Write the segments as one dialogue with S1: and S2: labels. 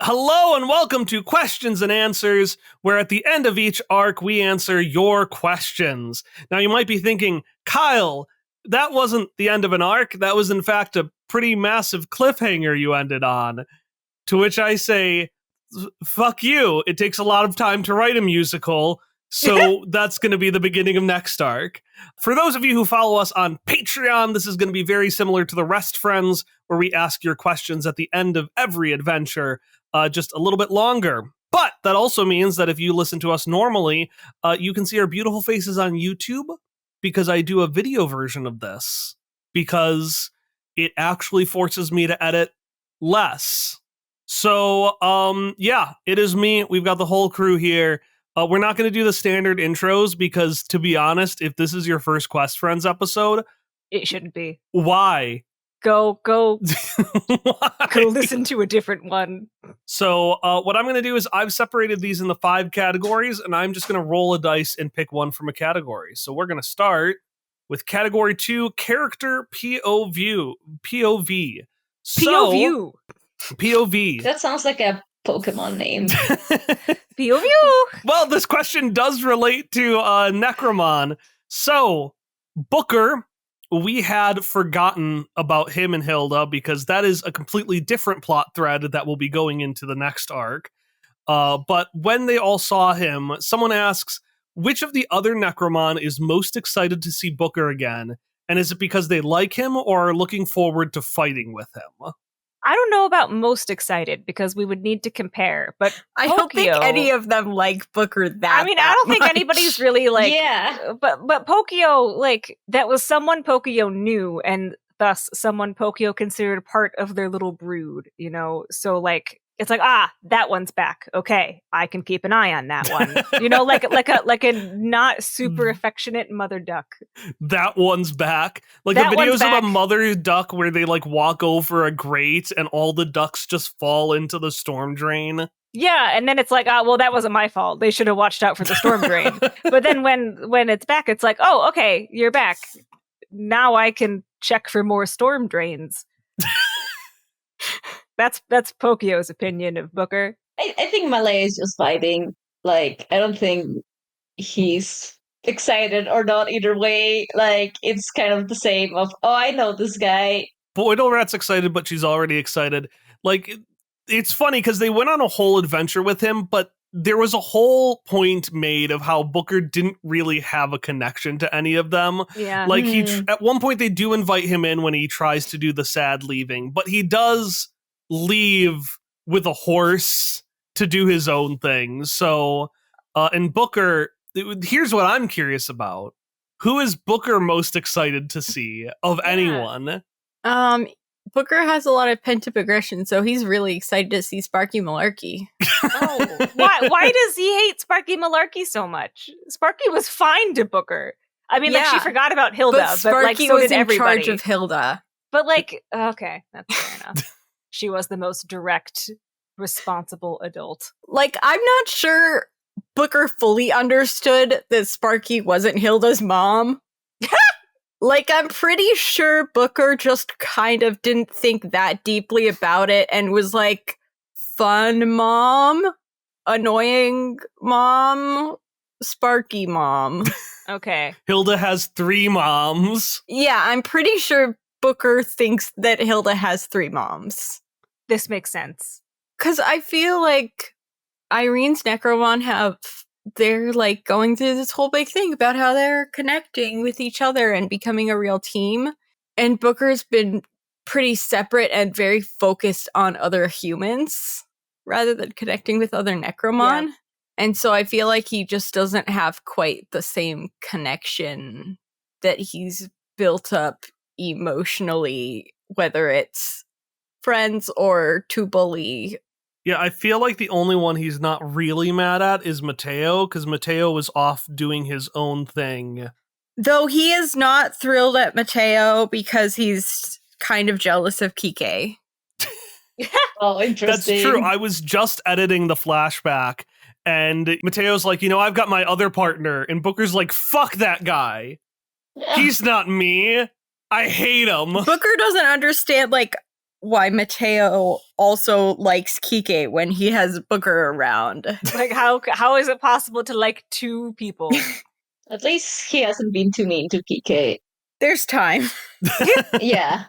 S1: Hello and welcome to Questions and Answers, where at the end of each arc we answer your questions. Now you might be thinking, Kyle, that wasn't the end of an arc, that was in fact a pretty massive cliffhanger you ended on. To which I say, fuck you, it takes a lot of time to write a musical, so that's going to be the beginning of next arc. For those of you who follow us on Patreon, this is going to be very similar to the Rest Friends, where we ask your questions at the end of every adventure. Just a little bit longer. But that also means that if you listen to us normally, you can see our beautiful faces on YouTube, because I do a video version of this, because it actually forces me to edit less. So, yeah, it is me. We've got the whole crew here. We're not going to do the standard intros because, to be honest, if this is your first Quest Friends episode...
S2: It shouldn't be.
S1: Why?
S2: Go listen to a different one.
S1: So what I'm going to do is I've separated these into 5 categories, and I'm just going to roll a dice and pick one from a category. So we're going to start with category 2, character POV. So, POV.
S3: That sounds like a Pokemon name.
S2: POV.
S1: Well, this question does relate to Necromon. So, Booker... We had forgotten about him and Hilda because that is a completely different plot thread that will be going into the next arc. But when they all saw him, someone asks, which of the other Necromon is most excited to see Booker again? And is it because they like him or are looking forward to fighting with him?
S2: I don't know about most excited because we would need to compare, but
S4: I don't think any of them like Booker that
S2: I mean, I don't think anybody's really like...
S3: Yeah.
S2: But Pokio, like, that was someone Pokio knew, and thus someone Pokio considered part of their little brood, you know? So, like, it's like, that one's back. Okay, I can keep an eye on that one. You know, like a not super affectionate mother duck.
S1: That one's back. Like
S2: that
S1: the videos of a mother duck where they like walk over a grate and all the ducks just fall into the storm drain.
S2: Yeah, and then it's like, well, that wasn't my fault. They should have watched out for the storm drain. But then when it's back, it's like, oh, okay, you're back. Now I can check for more storm drains. That's Pokio's opinion of Booker.
S3: I think Malay is just vibing. Like, I don't think he's excited or not either way. Like, it's kind of the same of, oh, I know this guy.
S1: Boydle excited, but she's already excited. Like, it's funny because they went on a whole adventure with him, but there was a whole point made of how Booker didn't really have a connection to any of them.
S2: Yeah.
S1: Like, at one point they do invite him in when he tries to do the sad leaving, but he does leave with a horse to do his own thing. So, and Booker, here's what I'm curious about. Who is Booker most excited to see of anyone?
S4: Booker has a lot of pent-up aggression, so he's really excited to see Sparky Malarkey.
S2: Oh, why does he hate Sparky Malarkey so much? Sparky was fine to Booker. I mean, like, she forgot about Hilda,
S4: but Sparky
S2: like, so
S4: was
S2: did
S4: in
S2: everybody.
S4: charge of Hilda.
S2: But, like, okay, that's fair enough. She was the most direct, responsible adult.
S4: Like, I'm not sure Booker fully understood that Sparky wasn't Hilda's mom. Like, I'm pretty sure Booker just kind of didn't think that deeply about it and was like, fun mom, annoying mom, Sparky mom.
S2: Okay.
S1: Hilda has 3 moms.
S4: Yeah, I'm pretty sure Booker thinks that Hilda has 3 moms.
S2: This makes sense.
S4: Because I feel like Irene's Necromon they're like going through this whole big thing about how they're connecting with each other and becoming a real team. And Booker's been pretty separate and very focused on other humans rather than connecting with other Necromon. Yeah. And so I feel like he just doesn't have quite the same connection that he's built up emotionally, whether it's friends or to bully.
S1: Yeah, I feel like the only one he's not really mad at is Mateo, because Mateo was off doing his own thing.
S4: Though he is not thrilled at Mateo because he's kind of jealous of Kike.
S3: Oh, interesting.
S1: That's true. I was just editing the flashback, and Mateo's like, I've got my other partner, and Booker's like, fuck that guy. He's not me. I hate him.
S4: Booker doesn't understand, like, why Mateo also likes Kike when he has Booker around.
S2: Like, how is it possible to like two people?
S3: At least he hasn't been too mean to Kike.
S4: There's time.
S3: Yeah.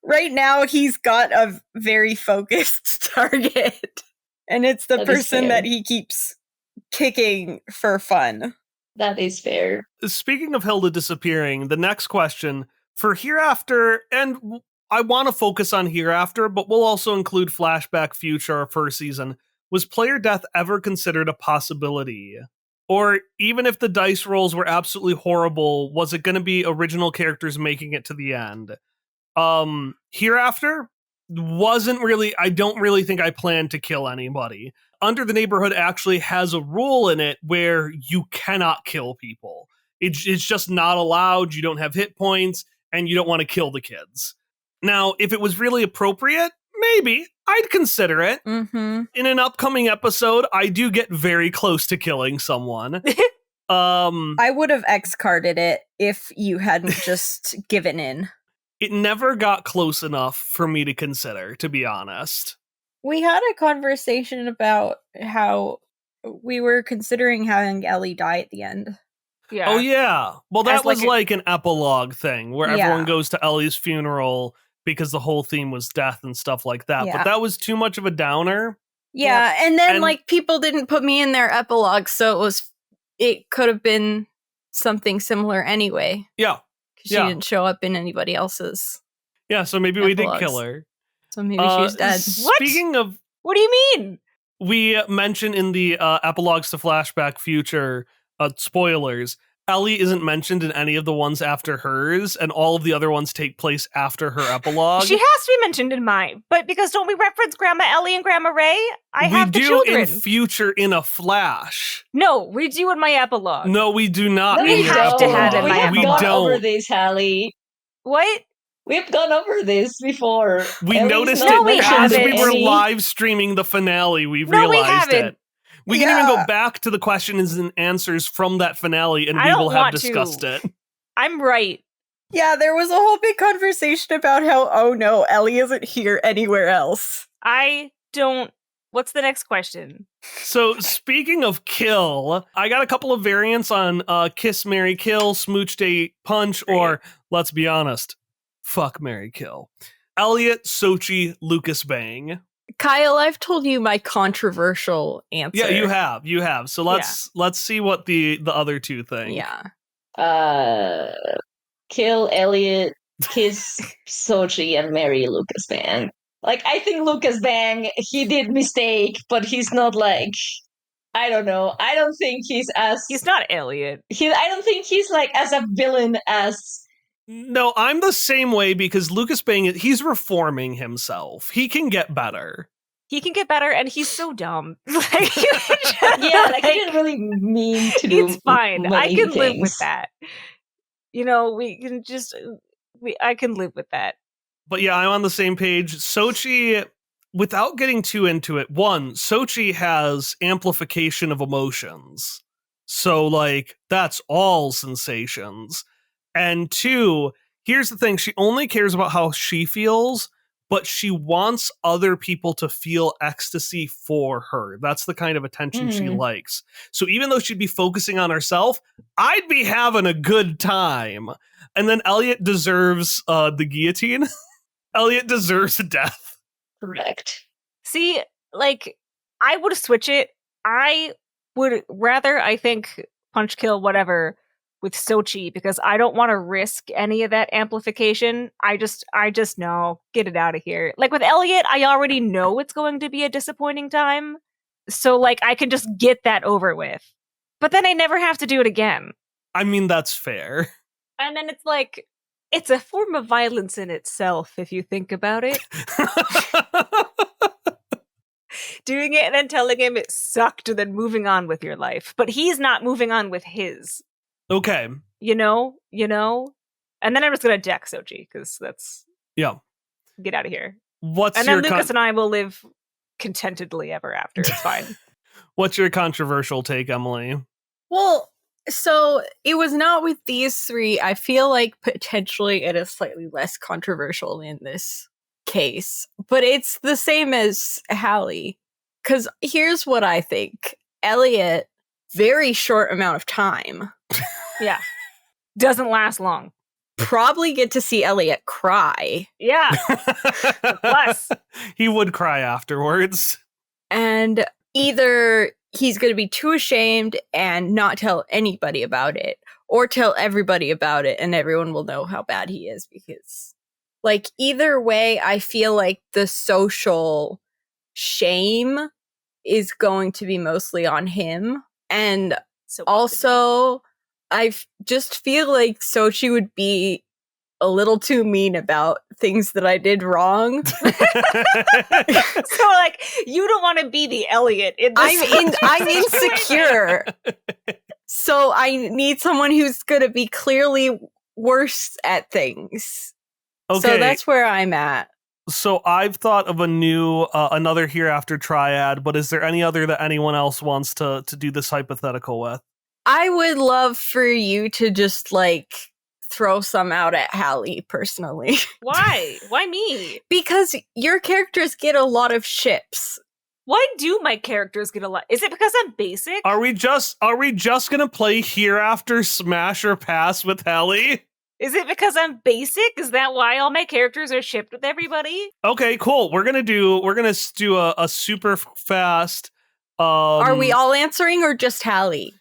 S4: Right now, he's got a very focused target. And it's the
S3: That is
S4: person
S3: fair.
S4: that he keeps kicking for fun.
S3: That is fair.
S1: Speaking of Hilda disappearing, the next question for Hereafter, and I want to focus on Hereafter, but we'll also include Flashback Future, our first season. Was player death ever considered a possibility? Or even if the dice rolls were absolutely horrible, was it going to be original characters making it to the end? Hereafter wasn't really, I don't really think I planned to kill anybody. Under the Neighborhood actually has a rule in it where you cannot kill people. It's just not allowed. You don't have hit points and you don't want to kill the kids. Now, if it was really appropriate, maybe I'd consider it.
S4: Mm-hmm.
S1: In an upcoming episode, I do get very close to killing someone.
S4: I would have X-carded it if you hadn't just given in.
S1: It never got close enough for me to consider, to be honest.
S4: We had a conversation about how we were considering having Ellie die at the end.
S2: Yeah.
S1: Oh, yeah. Well, that
S2: As like
S1: was
S2: a-
S1: like an epilogue thing where
S4: Yeah.
S1: everyone goes to Ellie's funeral because the whole theme was death and stuff like that.
S4: Yeah.
S1: But that was too much of a downer.
S4: Yeah, and then
S1: And-
S4: like people didn't put me in their epilogue, so it could have been something similar anyway.
S1: Yeah.
S4: Because
S1: Yeah.
S4: she didn't show up in anybody else's.
S1: Yeah, so maybe we did
S4: Epilogues.
S1: kill her.
S4: So maybe she's dead.
S2: What?
S1: Speaking of,
S2: What do you mean?
S1: we mentioned in the epilogues to Flashback Future spoilers, Ellie isn't mentioned in any of the ones after hers, and all of the other ones take place after her epilogue.
S2: She has to be mentioned in mine, but because don't we reference Grandma Ellie and Grandma Ray? I have the
S1: we do
S2: children.
S1: in Future in a flash.
S2: No, we do in my epilogue.
S1: No, we do not.
S3: No,
S1: in
S2: we
S1: your
S2: have to have
S1: epilogue.
S2: it in my
S3: have
S1: We
S2: epilogue.
S3: gone over
S1: don't.
S3: this, Hallie.
S2: What?
S3: We've gone over this before.
S1: We
S3: Ellie's
S1: noticed
S3: not
S1: it
S2: we
S1: as
S3: mentioned
S1: we
S3: in
S1: were
S3: any-
S1: live streaming the finale. We
S2: No, we
S1: realized
S2: haven't.
S1: it. We can even
S4: Yeah.
S1: go back to the questions and answers from that finale, and
S2: I
S1: we
S2: don't
S1: will have
S2: want to.
S1: discussed it.
S2: I'm right.
S4: Yeah, there was a whole big conversation about how, oh no, Ellie isn't here anywhere else.
S2: I don't. What's the next question?
S1: So, speaking of kill, I got a couple of variants on Kiss, Marry, Kill, Smooch, Date, Punch, or, let's be honest, Fuck, Marry, Kill. Elliot, Xochi, Lucas Bang.
S4: Kyle, I've told you my controversial answer.
S1: Yeah, you have. So let's see what the other two think.
S4: Yeah.
S3: Kill Elliot, kiss Xochi, and marry Lucas Bang. Like, I think Lucas Bang, he did mistake, but he's not like, I don't know. I don't think he's
S2: not Elliot.
S3: I don't think he's like as a villain as.
S1: No, I'm the same way because Lucas Bang, he's reforming himself. He can get better.
S2: He can get better, and he's so dumb. Like,
S3: Yeah, like, he didn't really mean to do.
S2: It's fine. I
S3: many
S2: can live with
S3: things.
S2: that. You know, we can just. I can live with that.
S1: But yeah, I'm on the same page. Xochi, without getting too into it, one, Xochi has amplification of emotions. So, like, that's all sensations. And two, here's the thing, she only cares about how she feels, but she wants other people to feel ecstasy for her. That's the kind of attention she likes. So even though she'd be focusing on herself, I'd be having a good time. And then Elliot deserves the guillotine. Elliot deserves death.
S3: Correct.
S2: See, like, I would switch it. I would rather, I think, punch, kill, whatever, with Xochi, because I don't want to risk any of that amplification. I just know, get it out of here. Like with Elliot, I already know it's going to be a disappointing time. So, like, I can just get that over with. But then I never have to do it again.
S1: I mean, that's fair.
S2: And then it's like, it's a form of violence in itself, if you think about it. Doing it and then telling him it sucked and then moving on with your life. But he's not moving on with his.
S1: Okay.
S2: You know? And then I'm just going to deck Xochi, because that's...
S1: Yeah.
S2: Get out of here.
S1: What's
S2: and
S1: your
S2: then Lucas and I will live contentedly ever after. It's fine.
S1: What's your controversial take, Emily?
S4: Well, so it was not with these three. I feel like potentially it is slightly less controversial in this case, but it's the same as Hallie. Because here's what I think. Elliot, very short amount of time.
S2: Yeah. Doesn't last long.
S4: Probably get to see Elliot cry.
S2: Yeah. Plus.
S1: He would cry afterwards.
S4: And either he's going to be too ashamed and not tell anybody about it, or tell everybody about it and everyone will know how bad he is. Because, like, either way, I feel like the social shame is going to be mostly on him. And
S2: So
S4: also, just feel like Xochi would be a little too mean about things that I did wrong.
S2: So, like, you don't want to be the Elliot in this.
S4: I'm insecure. So I need someone who's going to be clearly worse at things.
S1: Okay.
S4: So that's where I'm at.
S1: So I've thought of a new, another Hereafter triad, but is there any other that anyone else wants to do this hypothetical with?
S4: I would love for you to just, like, throw some out at Hallie, personally.
S2: Why? Why me?
S4: Because your characters get a lot of ships.
S2: Why do my characters get a lot? Is it because I'm basic?
S1: Are we just gonna play Hereafter Smash or Pass with Hallie?
S2: Is it because I'm basic? Is that why all my characters are shipped with everybody?
S1: Okay, cool. We're gonna do a super fast.
S4: Are we all answering or just Hallie?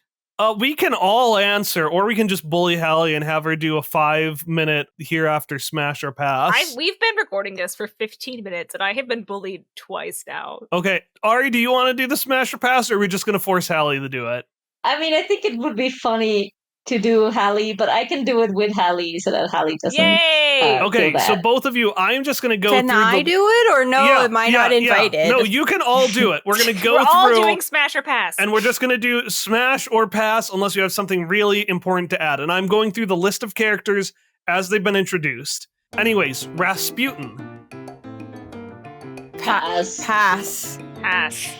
S1: We can all answer, or we can just bully Hallie and have her do a 5-minute Hereafter Smash or Pass.
S2: We've been recording this for 15 minutes, and I have been bullied twice now.
S1: Okay, Ari, do you want to do the Smash or Pass, or are we just gonna force Hallie to do it?
S3: I mean, I think it would be funny to do Hallie, but I can do it with Hallie so that Hallie doesn't.
S2: Yay!
S1: Okay,
S3: feel
S1: so
S3: bad.
S1: both of you, I'm just gonna go
S4: Can
S1: through
S4: I do it or no?
S1: Yeah,
S4: am I not invited?
S1: No, you can all do it. We're gonna go
S2: We're all
S1: through,
S2: doing Smash or Pass.
S1: and we're just gonna do Smash or Pass unless you have something really important to add. And I'm going through the list of characters as they've been introduced. Anyways, Rasputin.
S3: Pass.
S4: Pass.
S2: Pass.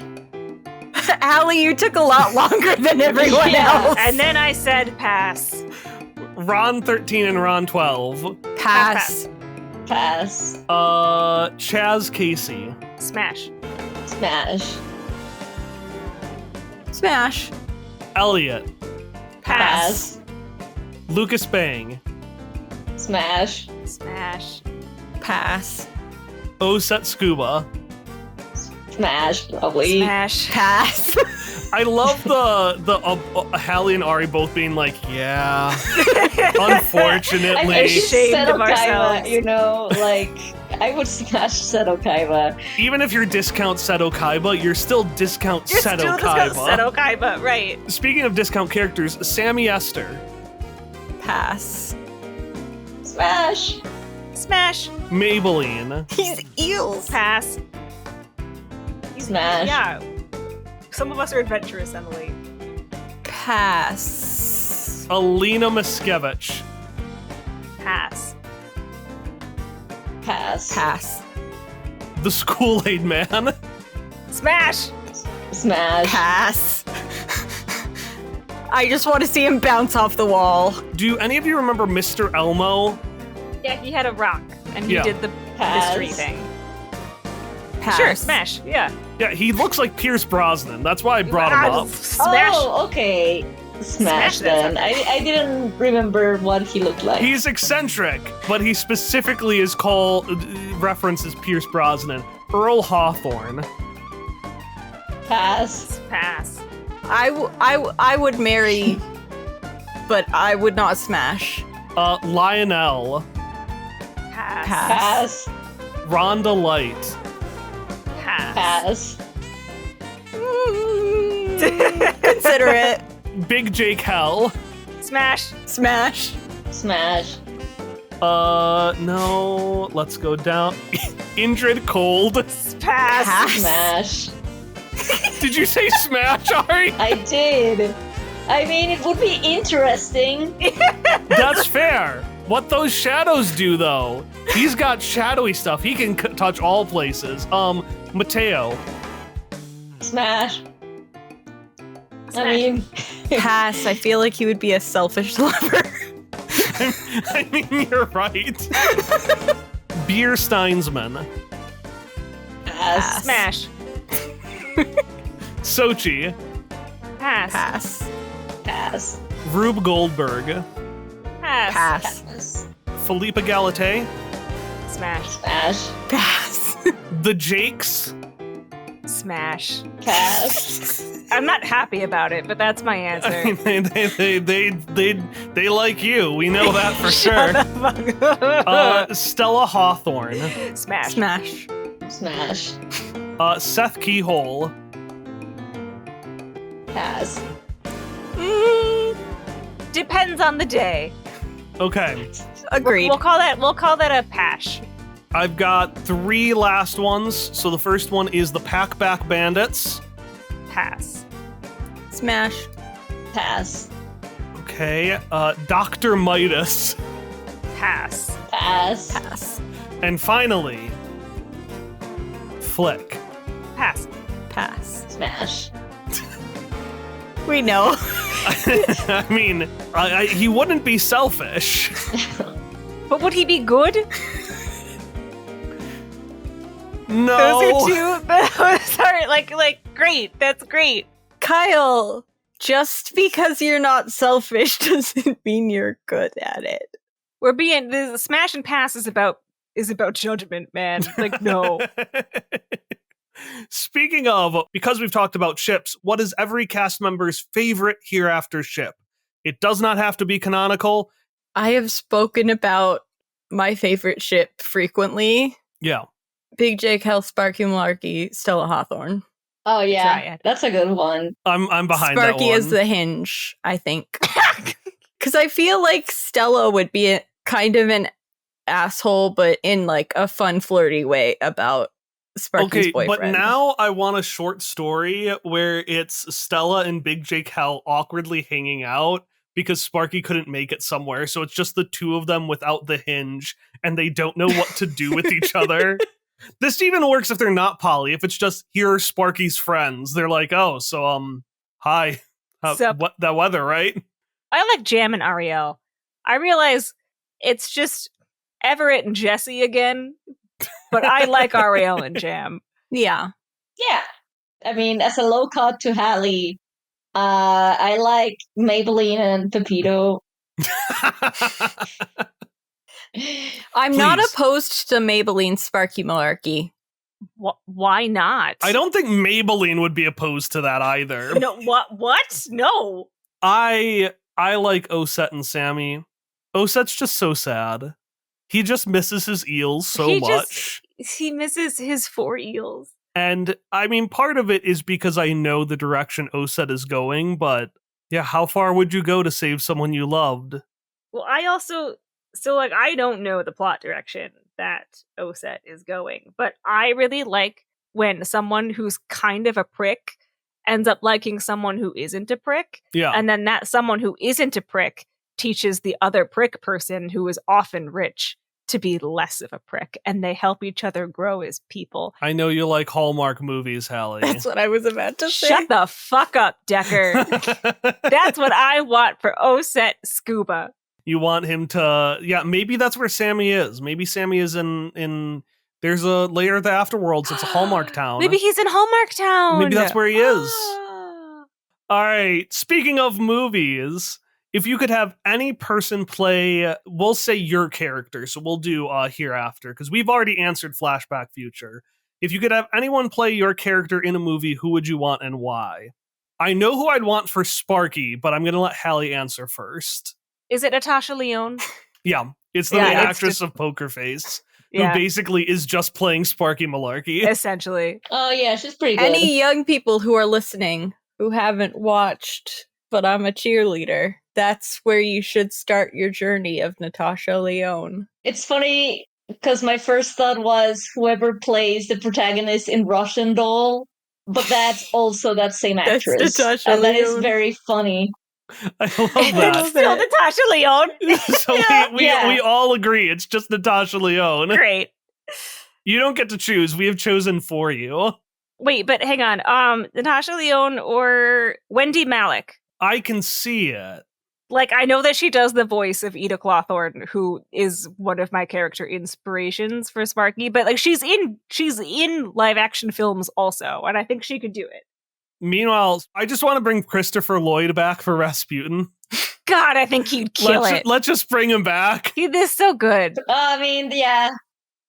S4: Hallie, you took a lot longer than everyone
S3: Yeah.
S4: else.
S2: And then I said pass.
S1: Ron 13 and Ron 12.
S4: Pass.
S3: Pass.
S1: Chaz Casey.
S2: Smash.
S3: Smash.
S4: Smash.
S1: Elliot.
S2: Pass.
S1: Lucas Bang.
S3: Smash.
S2: Smash.
S4: Pass.
S1: Oset Scuba.
S3: Smash. Probably.
S2: Smash.
S4: Pass.
S1: I love the Hallie and Ari both being like, yeah, unfortunately.
S3: I mean, she's
S2: Ashamed of
S3: Seto Kaiba,
S2: ourselves.
S3: you know, like, I would smash Seto Kaiba.
S1: Even if you're discount Seto Kaiba, you're still discount
S2: You're
S1: Seto
S2: still
S1: Kaiba.
S2: Seto Kaiba, right.
S1: Speaking of discount characters, Sammy Esther,
S4: Pass.
S3: Smash.
S2: Smash.
S1: Maybelline,
S4: He's eels.
S2: Pass.
S3: Smash.
S2: Yeah. Some of us are adventurous, Emily.
S4: Pass.
S1: Alina Miskevich,
S2: Pass.
S3: Pass.
S4: Pass.
S1: the Kool-Aid Man,
S2: Smash.
S3: Smash.
S4: Pass. I just want to see him bounce off the wall.
S1: Do any of you remember Mr. Elmo?
S2: Yeah, he had a rock, and he
S1: Yeah.
S2: did the
S3: Pass.
S2: mystery thing.
S4: Pass.
S2: Sure, smash. Yeah.
S1: Yeah, he looks like Pierce Brosnan. That's why I brought him up.
S2: Smash.
S3: Oh, okay. Smash,
S2: Smash that
S3: then. I didn't remember what he looked like.
S1: He's eccentric, but he specifically is called references Pierce Brosnan. Earl Hawthorne.
S3: Pass.
S2: Pass.
S4: I would marry, but I would not smash.
S1: Lionel.
S2: Pass.
S3: Pass.
S1: Rhonda Light.
S2: Pass.
S3: Pass.
S4: Consider it.
S1: Big Jake Hell.
S2: Smash.
S4: Smash.
S3: Smash.
S1: No. Let's go down. Indrid Cold.
S2: Pass.
S4: Pass.
S3: Smash.
S1: Did you say smash, Ari?
S3: I did. I mean, it would be interesting.
S1: That's fair. What those shadows do, though, he's got shadowy stuff. He can touch all places. Mateo.
S3: Smash. I
S2: Smash.
S3: mean,
S4: Pass. I feel like he would be a selfish lover.
S1: I mean, you're right. Beer Steinsman.
S3: Pass.
S2: Smash.
S1: Xochi.
S2: Pass.
S4: Pass.
S3: Pass.
S1: Rube Goldberg.
S2: Pass.
S4: Pass.
S3: Pass.
S1: Philippa Galatei.
S2: Smash.
S3: Smash.
S4: Pass.
S1: The Jakes.
S2: Smash.
S3: Pass.
S2: I'm not happy about it, but that's my
S1: I
S2: answer.
S1: mean, they like you. We know that for
S2: Shut
S1: sure.
S2: the fuck up.
S1: Stella Hawthorne.
S2: Smash.
S4: Smash.
S3: Smash.
S1: Seth Keyhole.
S3: Pass.
S2: Depends on the day.
S1: Okay.
S4: Agreed.
S2: We'll call that a pash.
S1: I've got 3 last ones. So the first one is the Packback Bandits.
S2: Pass.
S4: Smash.
S3: Pass.
S1: Okay. Dr. Midas.
S2: Pass.
S3: Pass.
S4: Pass.
S1: And finally, Flick.
S2: Pass.
S4: Pass.
S3: Smash.
S4: We know.
S1: I mean, he wouldn't be selfish.
S2: But would he be good?
S1: No.
S2: Those are two. Sorry, like great. That's great.
S4: Kyle, just because you're not selfish doesn't mean you're good at it.
S2: We're being the smash and pass is about judgment, man. Like no.
S1: Speaking of, because we've talked about ships, what is every cast member's favorite Hereafter ship? It does not have to be canonical.
S4: I have spoken about my favorite ship frequently.
S1: Yeah.
S4: Big Jake, Hell, Sparky, Malarkey, Stella Hawthorne.
S3: Oh yeah,
S2: Triad.
S3: that's a good one.
S1: I'm behind that
S4: Sparky
S1: one.
S4: is the hinge, I think. Because I feel like Stella would be kind of an asshole, but in like a fun, flirty way about Sparky's
S1: Okay,
S4: boyfriend.
S1: but now I want a short story where it's Stella and Big Jake Hell awkwardly hanging out because Sparky couldn't make it somewhere. So it's just the two of them without the hinge, and they don't know what to do with each other. This even works if they're not poly. If it's just, here are Sparky's friends. They're like, oh, so, hi.
S2: Sup?
S1: What that weather, right?
S2: I like Jam and Ariel. I realize it's just Everett and Jesse again, but I like Ariel and Jam.
S4: Yeah.
S3: Yeah. I mean, as a low cut to Hallie, I like Maybelline and Pepito.
S4: I'm not
S1: Please.
S4: opposed to Maybelline Sparky Malarkey.
S2: Why not?
S1: I don't think Maybelline would be opposed to that either.
S2: No, what? No.
S1: I like Osset and Sammy. Oset's just so sad. He just misses his eels so much.
S2: He misses his 4 eels.
S1: And I mean, part of it is because I know the direction Oset is going, but yeah, how far would you go to save someone you loved?
S2: Well, I don't know the plot direction that Oset is going, but I really like when someone who's kind of a prick ends up liking someone who isn't a prick.
S1: Yeah.
S2: And then that someone who isn't a prick teaches the other prick person who is often rich to be less of a prick, and they help each other grow as people.
S1: I know you like Hallmark movies, Hallie.
S4: That's what I was about to say.
S2: Shut the fuck up, Decker. That's what I want for Oset Scuba.
S1: You want him to, yeah, maybe that's where Sammy is. Maybe Sammy is in there's a layer of the afterworlds. It's a Hallmark town.
S2: Maybe he's in Hallmark Town.
S1: Maybe that's where he is.
S2: Ah.
S1: All right. Speaking of movies, if you could have any person play, we'll say your character. So we'll do Hereafter, because we've already answered Flashback Future. If you could have anyone play your character in a movie, who would you want and why? I know who I'd want for Sparky, but I'm going to let Hallie answer first.
S2: Is it Natasha Lyonne?
S1: Yeah, it's the
S2: Yeah,
S1: main
S2: it's
S1: actress
S2: just-
S1: of Poker Face,
S2: Yeah,
S1: who basically is just playing Sparky Malarkey.
S2: essentially.
S3: Oh yeah, she's pretty good.
S4: Any young people who are listening who haven't watched But I'm a Cheerleader, that's where you should start your journey of Natasha Lyonne.
S3: It's funny because my first thought was whoever plays the protagonist in Russian Doll, but that's also that same
S4: That's
S3: actress.
S4: Natasha
S3: and that is
S4: Lyonne.
S3: very funny.
S1: I love that.
S2: Still Natasha Lyonne.
S1: So we all agree it's just Natasha Lyonne.
S2: Great.
S1: You don't get to choose. We have chosen for you.
S2: Wait, but hang on. Natasha Lyonne or Wendy Malick?
S1: I can see it.
S2: Like, I know that she does the voice of Ida Clawthorne, who is one of my character inspirations for Sparky, but like she's in live action films also, and I think she could do it.
S1: Meanwhile, I just want to bring Christopher Lloyd back for Rasputin.
S2: God, I think he'd kill it.
S1: Let's just bring him back.
S2: He is so good.
S3: I mean, yeah.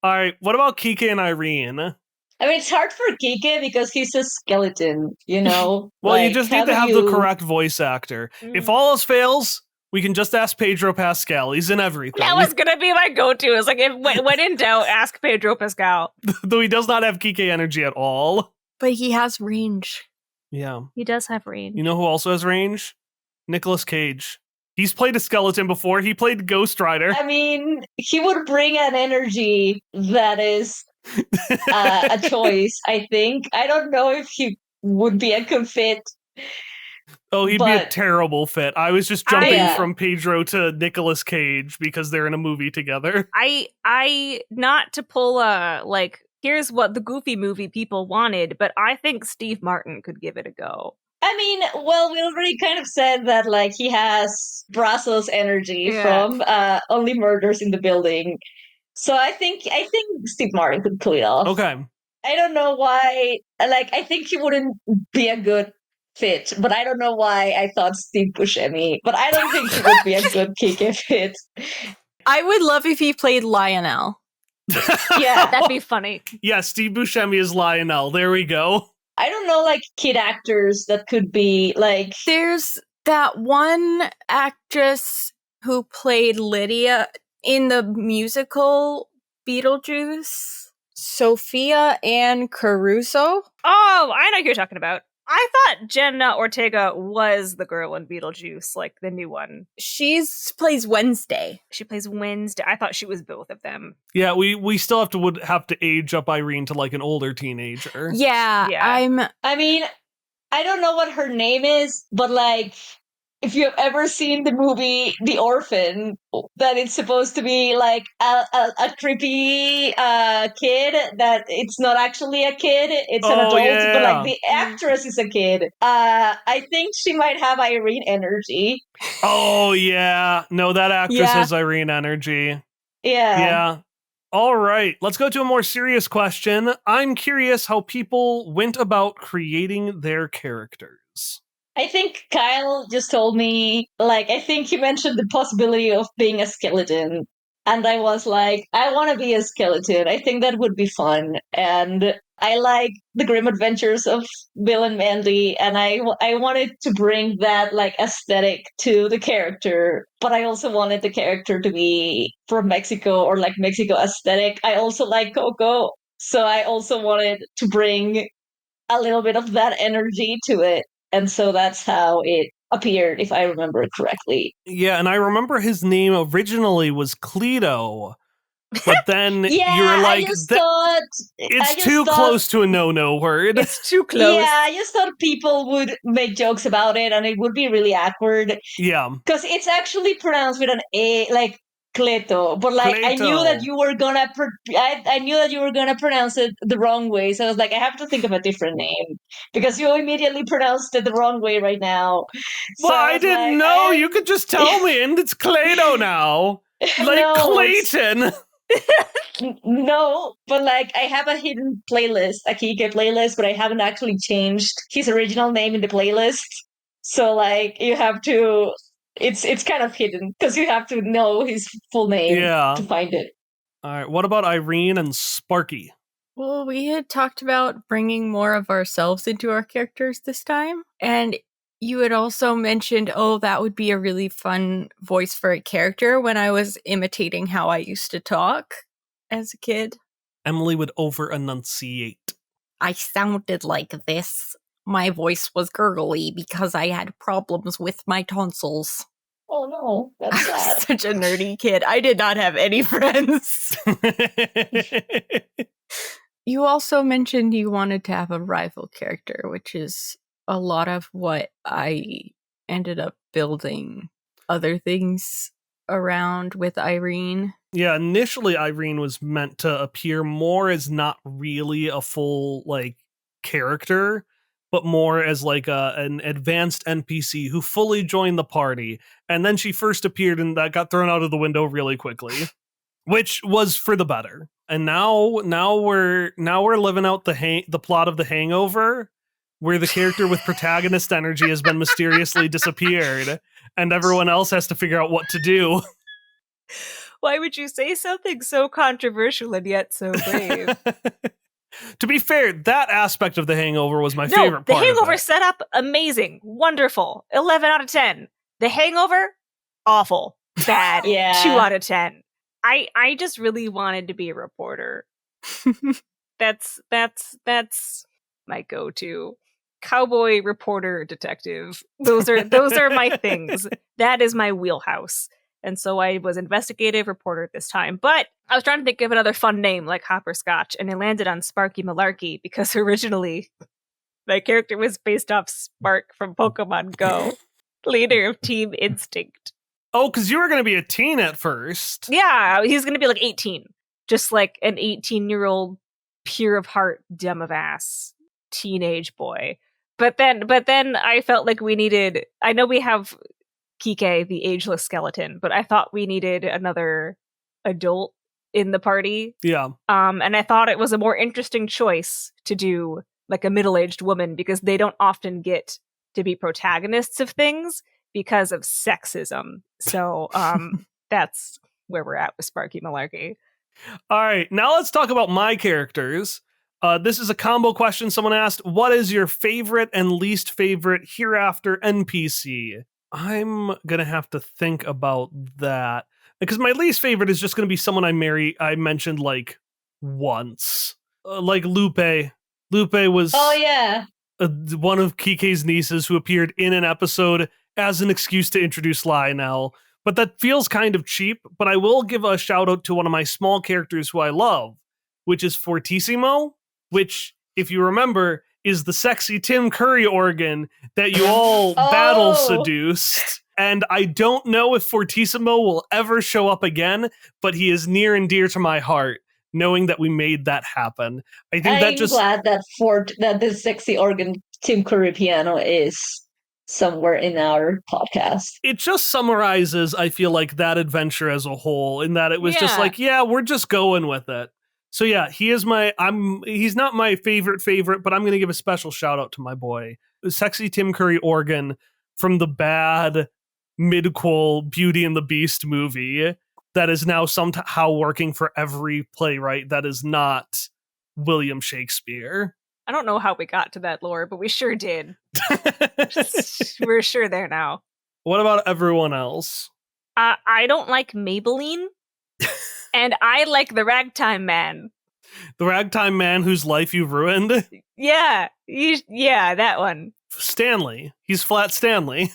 S1: All right, what about Kike and Irene?
S3: I mean, it's hard for Kike because he's a skeleton, you know?
S1: Well, you
S3: Like,
S1: just
S3: how
S1: need to
S3: do
S1: have
S3: you-
S1: the correct voice actor. If all else fails, we can just ask Pedro Pascal. He's in everything.
S2: That was gonna be my go-to. It's like, when in doubt, ask Pedro Pascal.
S1: Though he does not have Kike energy at all.
S4: But he has range.
S1: Yeah.
S2: He does have range.
S1: You know who also has range? Nicolas Cage. He's played a skeleton before. He played Ghost Rider.
S3: I mean, he would bring an energy that is a choice, I think. I don't know if he would be a good fit.
S1: Oh, he'd be a
S3: but-
S1: terrible fit. I was just jumping
S3: Yeah.
S1: from Pedro to Nicolas Cage because they're in a movie together.
S2: I not to pull a like, here's what the Goofy movie people wanted, but I think Steve Martin could give it a go.
S3: I mean, well, we already kind of said that, like, he has Brussels energy
S2: Yeah.
S3: from Only Murders in the Building. So I think Steve Martin could pull it off.
S1: Okay.
S3: I don't know why. Like, I think he wouldn't be a good fit, but I don't know why I thought Steve Buscemi. But I don't think he would be a good Kike fit.
S4: I would love if he played Lionel.
S3: Yeah.
S2: That'd be funny.
S1: Yeah, Steve Buscemi is Lionel. There we go.
S3: I don't know, like, kid actors that could be, like...
S4: There's that one actress who played Lydia in the musical Beetlejuice, Sophia Ann Caruso.
S2: Oh, I know who you're talking about. I thought Jenna Ortega was the girl in Beetlejuice, like the new one.
S4: She plays Wednesday.
S2: She plays Wednesday. I thought she was both of them.
S1: Yeah, we still would have to age up Irene to like an older teenager.
S4: Yeah,
S2: Yeah.
S3: I mean, I don't know what her name is, but, like, if you've ever seen the movie The Orphan, that it's supposed to be like a creepy kid that it's not actually a kid, it's an adult,
S1: yeah.
S3: but like the actress is a kid. I think she might have Irene energy.
S1: Oh, yeah. No, that actress
S4: Yeah.
S1: has Irene energy.
S3: Yeah.
S1: Yeah. All right. Let's go to a more serious question. I'm curious how people went about creating their characters.
S3: I think Kyle just told me, like, I think he mentioned the possibility of being a skeleton. And I was like, I want to be a skeleton. I think that would be fun. And I like the grim adventures of Bill and Mandy. And I wanted to bring that, like, aesthetic to the character. But I also wanted the character to be from Mexico or, like, Mexico aesthetic. I also like Coco. So I also wanted to bring a little bit of that energy to it. And so that's how it appeared, if I remember correctly.
S1: Yeah, and I remember his name originally was Cleto, but then
S3: Yeah,
S1: you're like,
S3: I just thought
S1: it's too close to a no-no word.
S2: It's too close.
S3: Yeah, I just thought people would make jokes about it, and it would be really awkward
S1: Yeah.
S3: because it's actually pronounced with an A, like Cleto. But like, I knew
S1: Cleto.
S3: that you were gonna, I knew that you were gonna pronounce it the wrong way. So I was like, I have to think of a different name because you immediately pronounced it the wrong way right now.
S1: Well,
S3: So
S1: I
S3: was
S1: didn't
S3: like,
S1: know. You could just tell me, and it's Cleto now. Like
S3: No, it's-
S1: Clayton.
S3: No, but like I have a hidden playlist, a Kike playlist, but I haven't actually changed his original name in the playlist. So like you have to, it's kind of hidden because you have to know his full name
S1: Yeah.
S3: to find it.
S1: All right. What about Irene and Sparky?
S4: Well, we had talked about bringing more of ourselves into our characters this time. And you had also mentioned, oh, that would be a really fun voice for a character when I was imitating how I used to talk as a kid.
S1: Emily would over enunciate.
S4: I sounded like this. My voice was gurgly because I had problems with my tonsils.
S3: Oh no,
S4: I
S3: that's
S4: was
S3: sad.
S4: such a nerdy kid. I did not have any friends. You also mentioned you wanted to have a rival character, which is a lot of what I ended up building other things around with Irene.
S1: Yeah, initially Irene was meant to appear more as not really a full like character, but more as like an advanced NPC who fully joined the party. And then she first appeared and that got thrown out of the window really quickly, which was for the better. And now we're living out the plot of The Hangover, where the character with protagonist energy has been mysteriously disappeared, and everyone else has to figure out what to do.
S2: Why would you say something so controversial and yet so brave?
S1: To be fair, that aspect of The Hangover was my favorite
S2: The
S1: part.
S2: Hangover
S1: of it.
S2: setup, amazing, wonderful, 11 out of 10. The Hangover, awful, bad,
S3: Yeah.
S2: 2 out of 10. I just really wanted to be a reporter. That's my go-to. Cowboy, reporter, detective. Those are my things. That is my wheelhouse. And so I was investigative reporter this time. But I was trying to think of another fun name like Hopperscotch, and I landed on Sparky Malarkey because originally my character was based off Spark from Pokemon Go, leader of Team Instinct.
S1: Oh, because you were going to be a teen at first.
S2: Yeah, he's going to be like 18. Just like an 18-year-old pure of heart, dumb of ass teenage boy. But then I felt like we needed, I know we have Kike, the ageless skeleton, but I thought we needed another adult in the party.
S1: Yeah.
S2: And I thought it was a more interesting choice to do like a middle-aged woman because they don't often get to be protagonists of things because of sexism. So that's where we're at with Sparky Malarkey.
S1: All right, now let's talk about my characters. This is a combo question someone asked. What is your favorite and least favorite hereafter NPC? I'm going to have to think about that. Because my least favorite is just going to be someone I mentioned like once. Like Lupe. Lupe was one of Kike's nieces who appeared in an episode as an excuse to introduce Lionel. But that feels kind of cheap, but I will give a shout out to one of my small characters who I love, which is Fortissimo, which, if you remember, is the sexy Tim Curry organ that you all battle seduced. And I don't know if Fortissimo will ever show up again, but he is near and dear to my heart, knowing that we made that happen. I'm
S3: glad that the sexy organ Tim Curry piano is somewhere in our podcast.
S1: It just summarizes, I feel like, that adventure as a whole, in that it was just like, we're just going with it. So yeah, he's not my favorite, but I'm going to give a special shout out to my boy, the sexy Tim Curry organ from the bad mid-quel Beauty and the Beast movie that is now somehow working for every playwright that is not William Shakespeare.
S2: I don't know how we got to that lore, but we sure did. We're sure there now.
S1: What about everyone else?
S2: I don't like Maybelline. And I like the Ragtime Man.
S1: The Ragtime Man whose life you ruined?
S2: Yeah, that one.
S1: Stanley. He's Flat Stanley.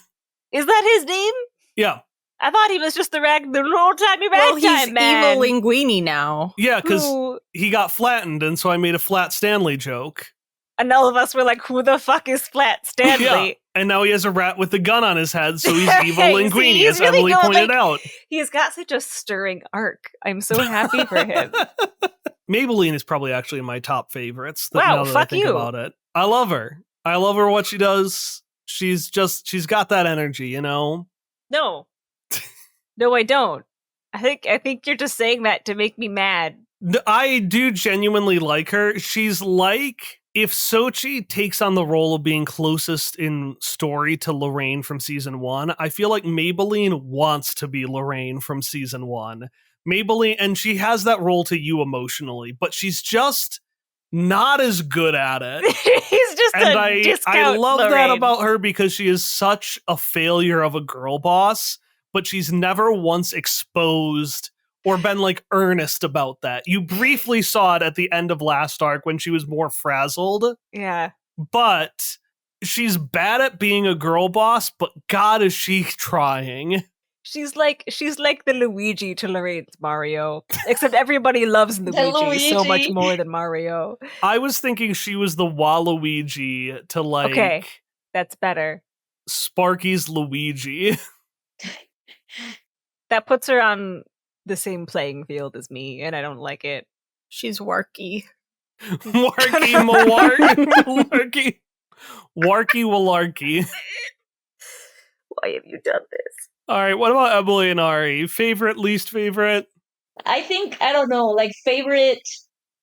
S2: Is that his name?
S1: Yeah.
S2: I thought he was just the old-timey Ragtime Man.
S4: Well, he's Evil Linguini now.
S1: Yeah, because he got flattened, and so I made a Flat Stanley joke.
S2: And all of us were like, who the fuck is Flat Stanley?
S1: Yeah. And now he has a rat with a gun on his head, so he's Evil Linguini, as
S2: really
S1: Emily pointed out.
S2: He's got such a stirring arc. I'm so happy for him.
S1: Maybelline is probably actually my top favorites.
S2: Wow,
S1: now that
S2: fuck
S1: I think
S2: you.
S1: about it. I love her. What she does. She's got that energy, you know?
S2: No. No, I don't. I think you're just saying that to make me mad.
S1: I do genuinely like her. She's like, if Xochi takes on the role of being closest in story to Lorraine from season 1, I feel like Maybelline wants to be Lorraine from season 1. Maybelline, and she has that role to you emotionally, but she's just not as good at it.
S2: He's just
S1: and
S2: a discount
S1: I love
S2: Lorraine.
S1: that about her because she is such a failure of a girl boss, but she's never once exposed or been like earnest about that. You briefly saw it at the end of last arc when she was more frazzled.
S2: Yeah.
S1: But she's bad at being a girl boss, but God, is she trying.
S2: She's like the Luigi to Lorraine's Mario. Except everybody loves Luigi so much more than Mario.
S1: I was thinking she was the Waluigi to like...
S2: Okay, that's better.
S1: Sparky's Luigi.
S2: That puts her on the same playing field as me, and I don't like it.
S4: She's Warky.
S1: Warky Mawark. Warky. Warky Walarky.
S2: Why have you done this?
S1: All right, what about Emily and Ari? Favorite, least favorite?
S3: I think, I don't know, like favorite,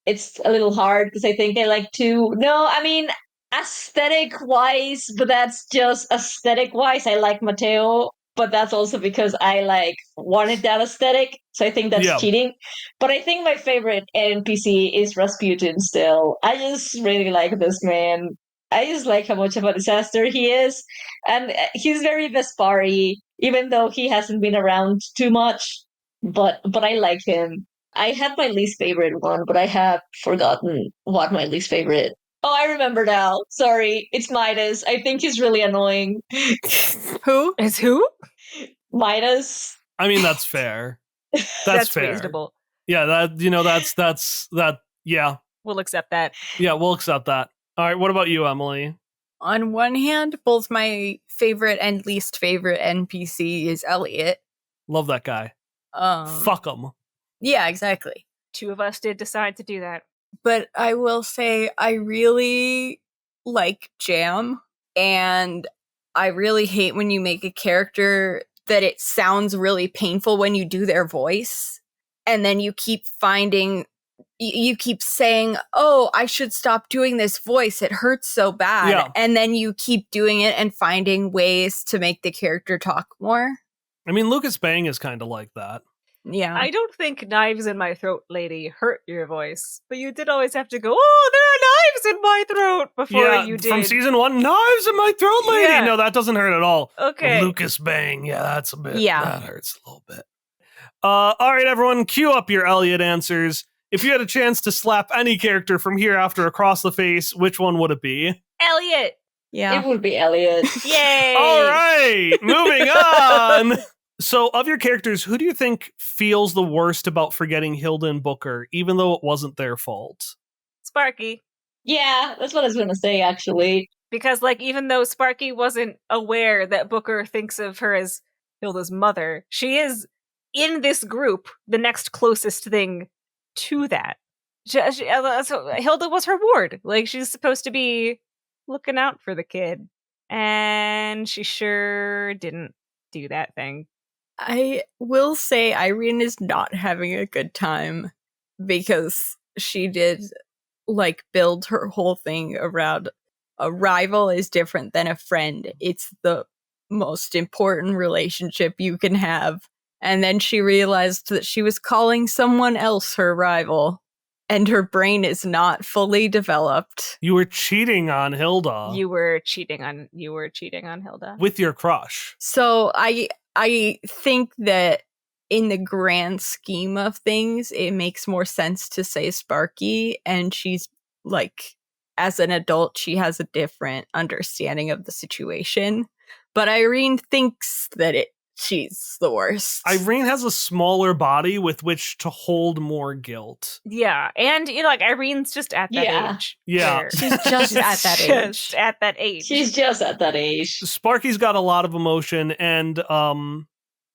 S3: it's a little hard because I think I like to. No, I mean, aesthetic wise, but that's just aesthetic wise. I like Mateo, but that's also because I like wanted that aesthetic. So I think that's
S1: Yeah.
S3: cheating. But I think my favorite NPC is Rasputin still. I just really like this man. I just like how much of a disaster he is. And he's very Vespari, even though he hasn't been around too much. But I like him. I had my least favorite one, but I have forgotten what my least favorite. Oh, I remember now. Sorry, it's Midas. I think he's really annoying.
S4: Who?
S2: Is who?
S3: Midas.
S1: I mean, that's fair. That's fair.
S2: Reasonable.
S1: Yeah, that, yeah.
S2: We'll accept that.
S1: Yeah, we'll accept that. All right, what about you, Emily?
S4: On one hand, both my favorite and least favorite NPC is Elliot.
S1: Love that guy. Fuck him.
S4: Yeah, exactly.
S2: Two of us did decide to do that.
S4: But I will say I really like Jam, and I really hate when you make a character that it sounds really painful when you do their voice, and then you keep finding, you keep saying, oh, I should stop doing this voice, it hurts so bad.
S1: Yeah.
S4: And then you keep doing it and finding ways to make the character talk more.
S1: I mean, Lucas Bang is kind of like that.
S4: Yeah.
S2: I don't think knives in my throat, lady, hurt your voice, but you did always have to go, oh, there are knives in my throat before you did.
S1: From season 1, knives in my throat, lady.
S2: Yeah.
S1: No, that doesn't hurt at all.
S2: Okay.
S1: Lucas Bang, yeah, that's a bit.
S4: Yeah.
S1: That hurts a little bit. All right, everyone, cue up your Elliot answers. If you had a chance to slap any character from Hereafter across the face, which one would it be?
S2: Elliot!
S4: Yeah.
S3: It would be Elliot.
S2: Yay!
S1: All right, moving on. So, of your characters, who do you think feels the worst about forgetting Hilda and Booker, even though it wasn't their fault?
S2: Sparky.
S3: Yeah, that's what I was going to say, actually.
S2: Because, like, even though Sparky wasn't aware that Booker thinks of her as Hilda's mother, she is, in this group, the next closest thing to that. So Hilda was her ward. Like, she's supposed to be looking out for the kid. And she sure didn't do that thing.
S4: I will say Irene is not having a good time because she did like build her whole thing around a rival is different than a friend. It's the most important relationship you can have. And then she realized that she was calling someone else her rival, and her brain is not fully developed.
S1: You were cheating on Hilda.
S2: You were cheating on Hilda.
S1: With your crush.
S4: So I think that in the grand scheme of things, it makes more sense to say Sparky, and she's like, as an adult, she has a different understanding of the situation. But Irene thinks that she's the worst.
S1: Irene has a smaller body with which to hold more guilt.
S2: Yeah, and like Irene's just at that age.
S1: Yeah.
S2: where-
S4: She's just at that age.
S2: Just at that age.
S3: She's just at that age.
S1: Sparky's got a lot of emotion, and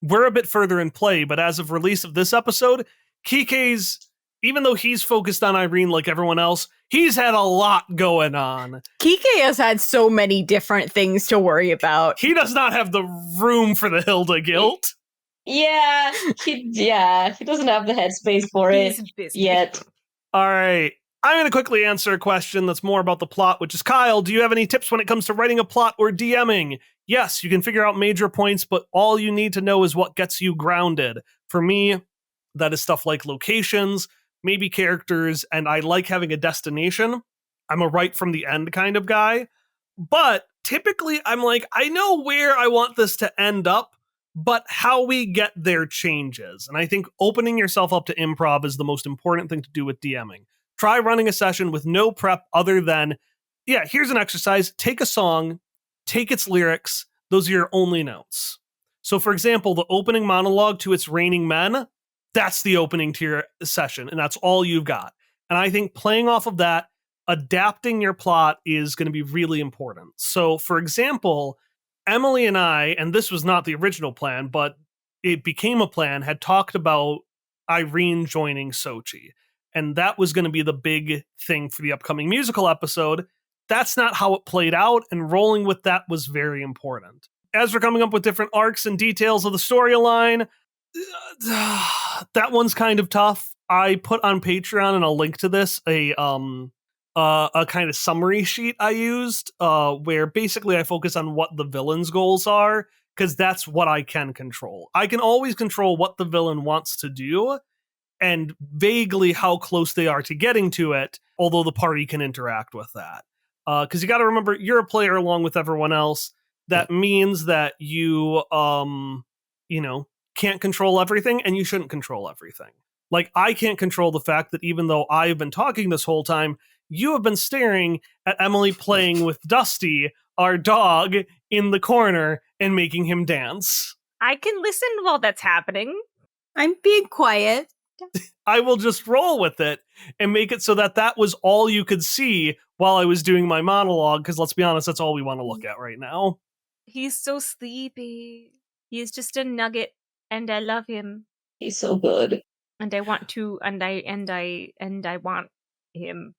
S1: we're a bit further in play, but as of release of this episode, Kike's, even though he's focused on Irene like everyone else, he's had a lot going on.
S4: Kike has had so many different things to worry about.
S1: He does not have the room for the Hilda guilt.
S3: Yeah, he doesn't have the headspace for it
S2: He's busy.
S3: yet.
S1: All right. I'm going to quickly answer a question that's more about the plot, which is, Kyle, do you have any tips when it comes to writing a plot or DMing? Yes, you can figure out major points, but all you need to know is what gets you grounded. For me, that is stuff like locations, maybe characters, and I like having a destination. I'm a right from the end kind of guy. But typically, I'm like, I know where I want this to end up, but how we get there changes. And I think opening yourself up to improv is the most important thing to do with DMing. Try running a session with no prep other than, here's an exercise. Take a song, take its lyrics. Those are your only notes. So, for example, the opening monologue to It's Raining Men, that's the opening to your session, and that's all you've got. And I think playing off of that, adapting your plot is going to be really important. So, for example, Emily and I, and this was not the original plan, but it became a plan, had talked about Irene joining Xochi. And that was going to be the big thing for the upcoming musical episode. that's not how it played out, and rolling with that was very important. As we're coming up with different arcs and details of the storyline, that one's kind of tough. I put on Patreon, and I'll link to this, a kind of summary sheet I used, where basically I focus on what the villain's goals are, because that's what I can control. I can always control what the villain wants to do, and vaguely how close they are to getting to it, although the party can interact with that. Because you got to remember, you're a player along with everyone else. That means that you can't control everything, and you shouldn't control everything. Like, I can't control the fact that even though I've been talking this whole time, you have been staring at Emily playing with Dusty, our dog, in the corner and making him dance.
S2: I can listen while that's happening.
S4: I'm being quiet.
S1: I will just roll with it and make it so that was all you could see while I was doing my monologue, because let's be honest, that's all we want to look at right now.
S2: He's so sleepy. He's just a nugget, and I love him.
S3: He's so good.
S2: And I want to, and I want him.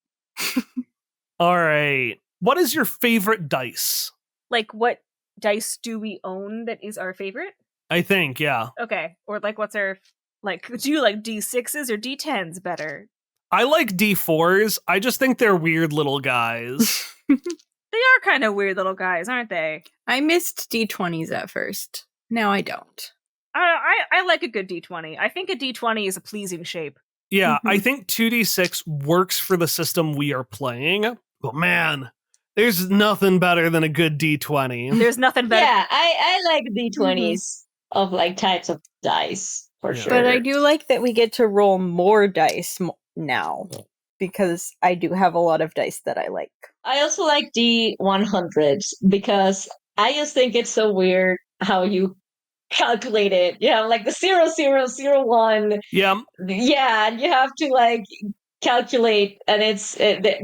S1: All right. What is your favorite dice?
S2: Like, what dice do we own that is our favorite?
S1: I think, yeah.
S2: Okay. Or, like, what's our, like, do you like D6s or D10s better?
S1: I like D4s. I just think they're weird little guys.
S2: They are kind of weird little guys, aren't they?
S4: I missed D20s at first. Now I don't.
S2: I like a good D20. I think a D20 is a pleasing shape.
S1: Yeah,
S4: Mhm.
S1: I think 2D6 works for the system we are playing. But man, there's nothing better than a good D20.
S2: There's nothing better.
S3: Yeah, I like D20s of like types of dice for
S1: Yeah.
S3: sure.
S4: But I do like that we get to roll more dice now, because I do have a lot of dice that I like.
S3: I also like D100s because I just think it's so weird how you calculate it. You have like the 0001.
S1: Yeah,
S3: Yeah, and you have to like calculate, and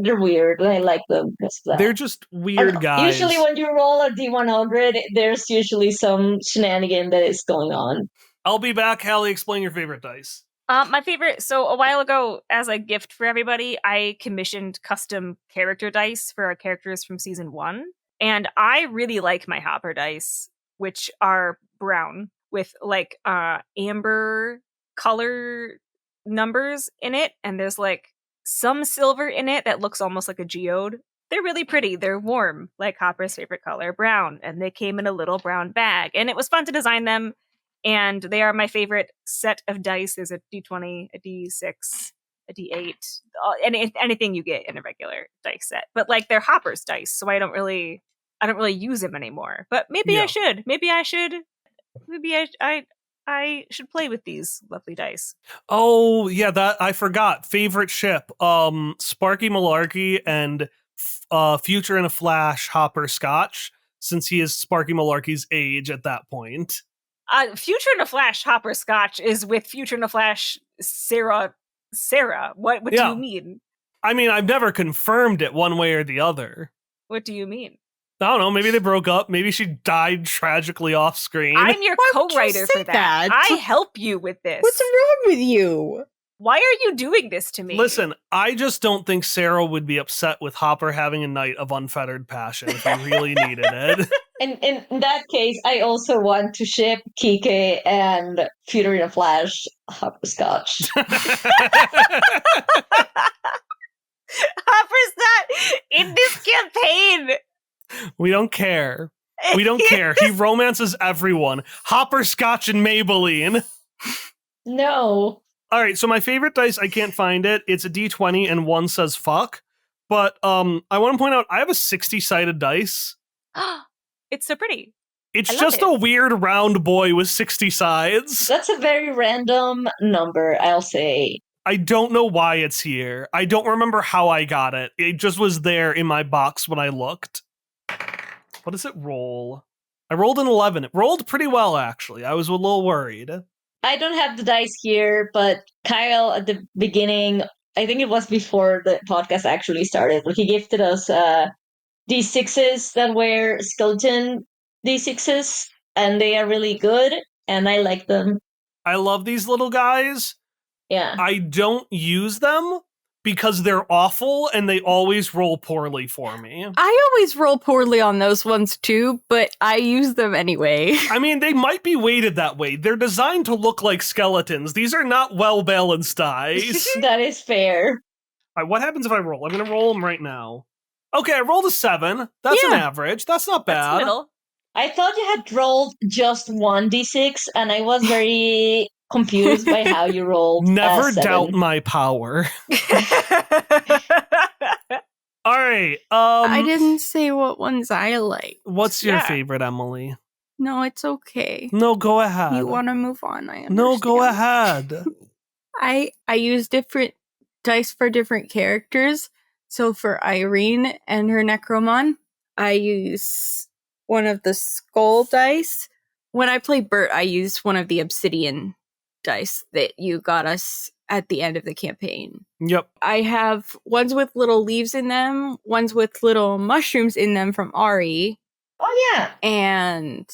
S3: they're weird. And I like them because of that.
S1: they're just weird
S3: And
S1: guys.
S3: usually when you roll a D100, there's usually some shenanigan that is going on.
S1: I'll be back. Hallie, explain your favorite dice.
S2: My favorite, so a while ago, as a gift for everybody, I commissioned custom character dice for our characters from season 1. And I really like my Hopper dice, which are brown with like amber color numbers in it. And there's like some silver in it that looks almost like a geode. They're really pretty. They're warm, like Hopper's favorite color, brown. And they came in a little brown bag. And it was fun to design them. And they are my favorite set of dice. There's a D20, a D6, a D8, anything you get in a regular dice set. But like they're Hopper's dice, so I don't really use them anymore. But maybe I should. Maybe I should play with these lovely dice.
S1: Oh, yeah, that I forgot. Favorite ship. Sparky Malarkey and Future in a Flash Hopper Scotch, since he is Sparky Malarkey's age at that point.
S2: Future in a Flash Hopper Scotch is with Future in a Flash Sarah. What do you mean?
S1: I mean, I've never confirmed it one way or the other.
S2: What do you mean?
S1: I don't know. Maybe they broke up. Maybe she died tragically off screen.
S2: I'm your
S4: Why would you
S2: co-writer
S4: say
S2: for that.
S4: that?
S2: I help you with this.
S4: What's wrong with you?
S2: Why are you doing this to me?
S1: Listen, I just don't think Sarah would be upset with Hopper having a night of unfettered passion if he really needed it.
S3: And in that case, I also want to ship Kike and Future in a Flash Hopscotch.
S2: Hopper's not in this campaign.
S1: We don't care. We don't care. He romances everyone. Hopper, Scotch, and Maybelline.
S3: No.
S1: All right, so my favorite dice, I can't find it. It's a D20 and one says fuck. But I want to point out, I have a 60-sided dice.
S2: It's so pretty.
S1: It's
S2: I love
S1: just
S2: it.
S1: a weird round boy with 60 sides.
S3: That's a very random number, I'll say.
S1: I don't know why it's here. I don't remember how I got it. It just was there in my box when I looked. What does it roll? I rolled an 11. It rolled pretty well, actually. I was a little worried.
S3: I don't have the dice here, but Kyle at the beginning, I think it was before the podcast actually started, but he gifted us D6s that were skeleton D6s, and they are really good, and I like them.
S1: I love these little guys.
S3: Yeah.
S1: I don't use them, because they're awful and they always roll poorly for me.
S4: I always roll poorly on those ones too, but I use them anyway.
S1: I mean, they might be weighted that way. They're designed to look like skeletons. These are not well-balanced dice.
S3: That is fair.
S1: All right, what happens if I roll? I'm going to roll them right now. Okay, I rolled a 7. That's an average. That's not bad.
S2: That's middle.
S3: I thought you had rolled just 1d6, and I was very confused by how you rolled.
S1: Never
S3: 7.
S1: doubt my power. All right.
S4: I didn't say what ones I like.
S1: What's your favorite, Emily?
S4: No, it's okay.
S1: No, go ahead.
S4: You want to move on, I understand.
S1: No, go ahead.
S4: I use different dice for different characters. So for Irene and her Necromon, I use one of the skull dice. When I play Bert, I use one of the obsidian dice that you got us at the end of the campaign.
S1: Yep.
S4: I have ones with little leaves in them, ones with little mushrooms in them from Ari,
S3: Oh, yeah.
S4: and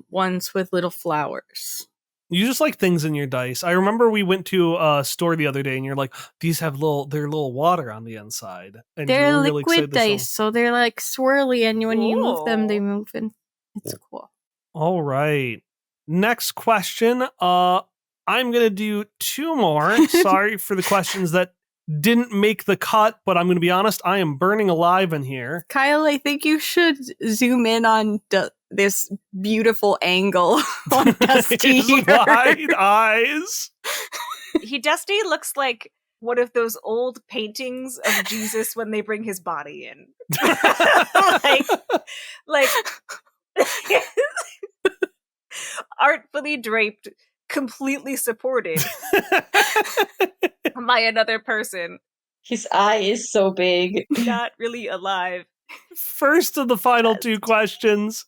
S4: ones with little flowers.
S1: You just like things in your dice. I remember we went to a store the other day and you're like, these have they're little water on the inside. And
S4: They're
S1: you were really
S4: liquid
S1: excited
S4: dice, so they're like swirly, and when you move them, they move, and it's cool.
S1: All right. Next question. I'm gonna do 2 more. Sorry for the questions that didn't make the cut, but I'm gonna be honest, I am burning alive in here.
S4: Kyle, I think you should zoom in on this beautiful angle on Dusty
S1: His
S4: here.
S1: wide eyes.
S2: Dusty looks like one of those old paintings of Jesus when they bring his body in. like artfully draped, completely supported by another person.
S3: His eye is so big.
S2: Not really alive.
S1: First of the final 2 questions.